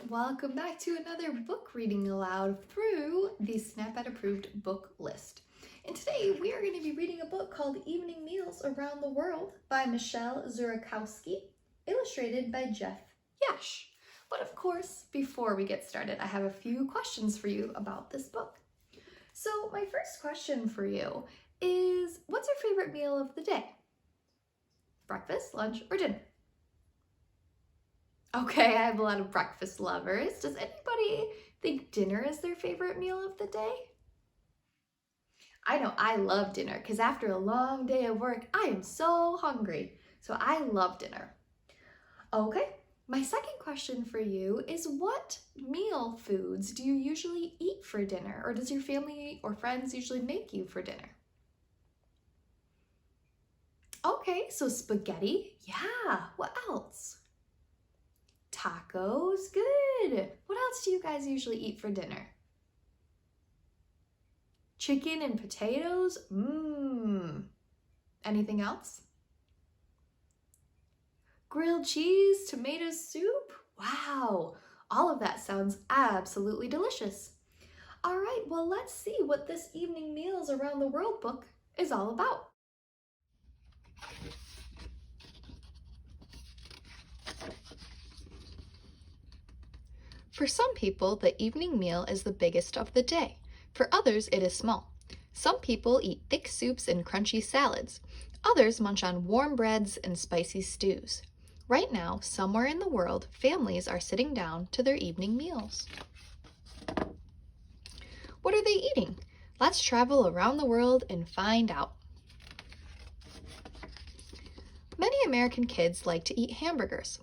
welcome back to another book reading aloud through the Snap Approved book list. And today we are going to be reading a book called Evening Meals Around the World by Michelle Zurakowski, illustrated by Jeff Yash. But of course, before we get started, I have a few questions for you about this book. So my first question for you is, what's your favorite meal of the day? Breakfast, lunch, or dinner? Okay, I have a lot of breakfast lovers. Does anybody think dinner is their favorite meal of the day? I know I love dinner because after a long day of work, I am so hungry. So I love dinner. Okay, my second question for you is, what meal foods do you usually eat for dinner, or does your family or friends usually make you for dinner? Okay, so spaghetti. Yeah, what else? Tacos, good. What else do you guys usually eat for dinner? Chicken and potatoes, Anything else? Grilled cheese, tomato soup, wow. All of that sounds absolutely delicious. All right, well, let's see what this Evening Meals Around the World book is all about. For some people, the evening meal is the biggest of the day. For others, it is small. Some people eat thick soups and crunchy salads. Others munch on warm breads and spicy stews. Right now, somewhere in the world, families are sitting down to their evening meals. What are they eating? Let's travel around the world and find out. Many American kids like to eat hamburgers.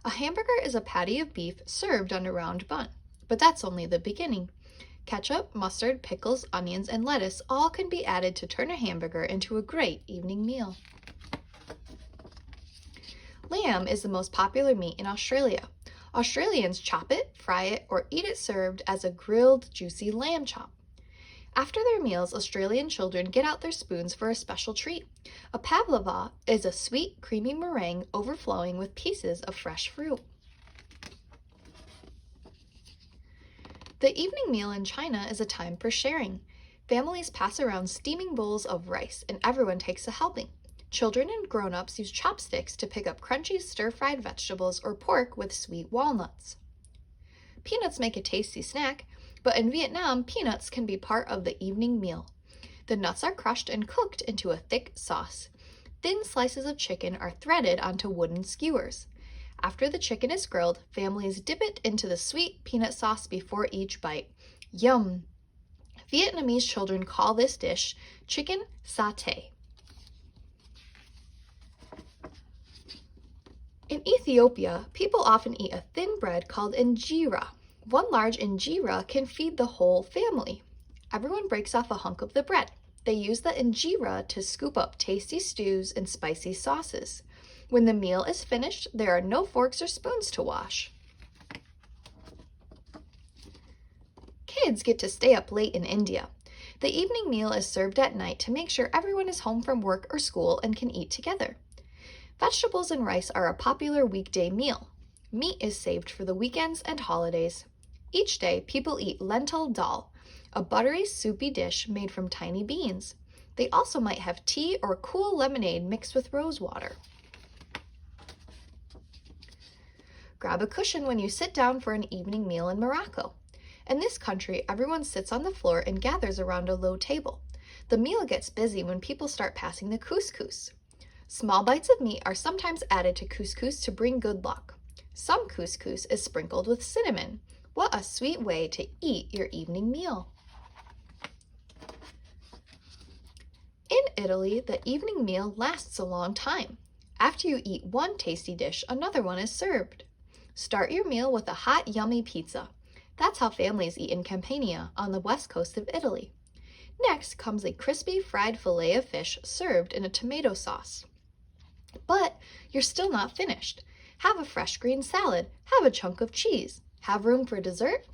A hamburger is a patty of beef served on a round bun, but that's only the beginning. Ketchup, mustard, pickles, onions, and lettuce all can be added to turn a hamburger into a great evening meal. Lamb is the most popular meat in Australia. Australians chop it, fry it, or eat it served as a grilled, juicy lamb chop. After their meals, Australian children get out their spoons for a special treat. A pavlova is a sweet, creamy meringue overflowing with pieces of fresh fruit. The evening meal in China is a time for sharing. Families pass around steaming bowls of rice, and everyone takes a helping. Children and grown-ups use chopsticks to pick up crunchy stir-fried vegetables or pork with sweet walnuts. Peanuts make a tasty snack, but in Vietnam, peanuts can be part of the evening meal. The nuts are crushed and cooked into a thick sauce. Thin slices of chicken are threaded onto wooden skewers. After the chicken is grilled, families dip it into the sweet peanut sauce before each bite. Yum! Vietnamese children call this dish chicken satay. In Ethiopia, people often eat a thin bread called injera. One large injera can feed the whole family. Everyone breaks off a hunk of the bread. They use the injera to scoop up tasty stews and spicy sauces. When the meal is finished, there are no forks or spoons to wash. Kids get to stay up late in India. The evening meal is served at night to make sure everyone is home from work or school and can eat together. Vegetables and rice are a popular weekday meal. Meat is saved for the weekends and holidays. Each day, people eat lentil dal, a buttery, soupy dish made from tiny beans. They also might have tea or cool lemonade mixed with rose water. Grab a cushion when you sit down for an evening meal in Morocco. In this country, everyone sits on the floor and gathers around a low table. The meal gets busy when people start passing the couscous. Small bites of meat are sometimes added to couscous to bring good luck. Some couscous is sprinkled with cinnamon. What a sweet way to eat your evening meal. In Italy, the evening meal lasts a long time. After you eat one tasty dish, another one is served. Start your meal with a hot, yummy pizza. That's how families eat in Campania on the west coast of Italy. Next comes a crispy fried fillet of fish served in a tomato sauce. But you're still not finished. Have a fresh green salad. Have a chunk of cheese. Have room for dessert?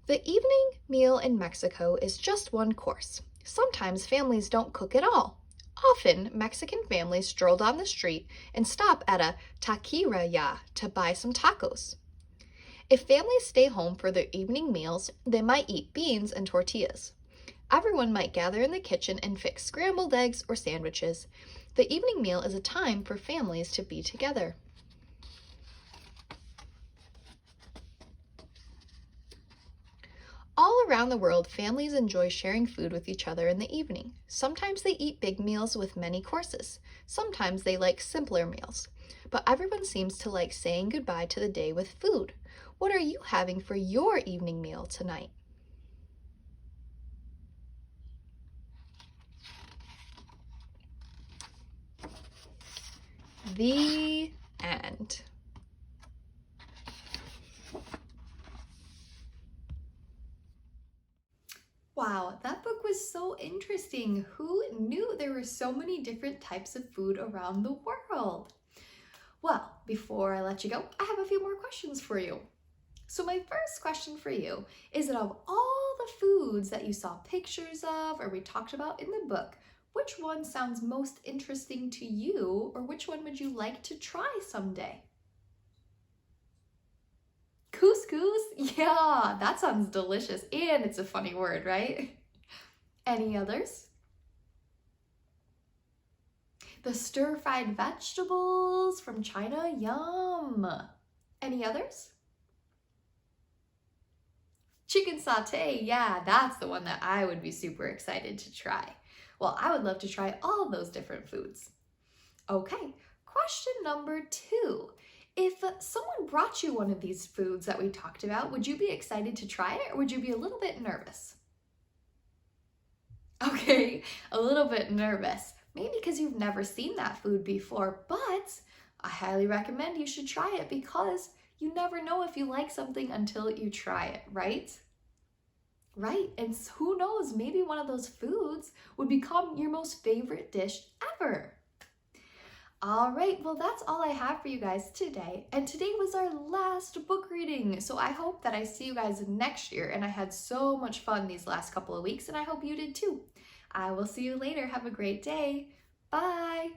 The evening meal in Mexico is just one course. Sometimes families don't cook at all. Often, Mexican families stroll down the street and stop at a taqueria to buy some tacos. If families stay home for their evening meals, they might eat beans and tortillas. Everyone might gather in the kitchen and fix scrambled eggs or sandwiches. The evening meal is a time for families to be together. All around the world, families enjoy sharing food with each other in the evening. Sometimes they eat big meals with many courses. Sometimes they like simpler meals. But everyone seems to like saying goodbye to the day with food. What are you having for your evening meal tonight? The end. Wow, that book was so interesting. Who knew there were so many different types of food around the world? Well, before I let you go, I have a few more questions for you. So my first question for you is that of all the foods that you saw pictures of or we talked about in the book, which one sounds most interesting to you, or which one would you like to try someday? Couscous? Yeah, that sounds delicious, and it's a funny word, right? Any others? The stir-fried vegetables from China? Yum! Any others? Chicken sauté, yeah, that's the one that I would be super excited to try. Well, I would love to try all those different foods. Okay, question number 2. If someone brought you one of these foods that we talked about, would you be excited to try it, or would you be a little bit nervous? Okay, a little bit nervous. Maybe because you've never seen that food before, but I highly recommend you should try it because you never know if you like something until you try it, right? Right, and who knows, maybe one of those foods would become your most favorite dish ever. All right, well, that's all I have for you guys today. And today was our last book reading. So I hope that I see you guys next year. And I had so much fun these last couple of weeks, and I hope you did too. I will see you later. Have a great day. Bye.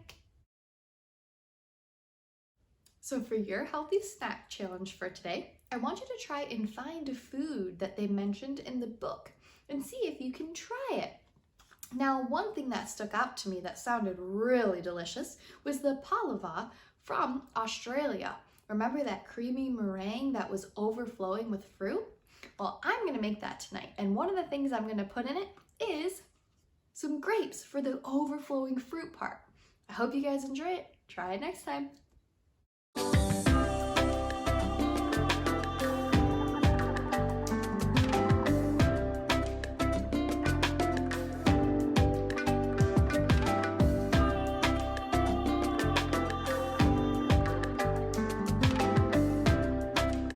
So for your healthy snack challenge for today, I want you to try and find a food that they mentioned in the book and see if you can try it. Now, one thing that stuck out to me that sounded really delicious was the pavlova from Australia. Remember that creamy meringue that was overflowing with fruit? Well, I'm gonna make that tonight, and one of the things I'm gonna put in it is some grapes for the overflowing fruit part. I hope you guys enjoy it. Try it next time.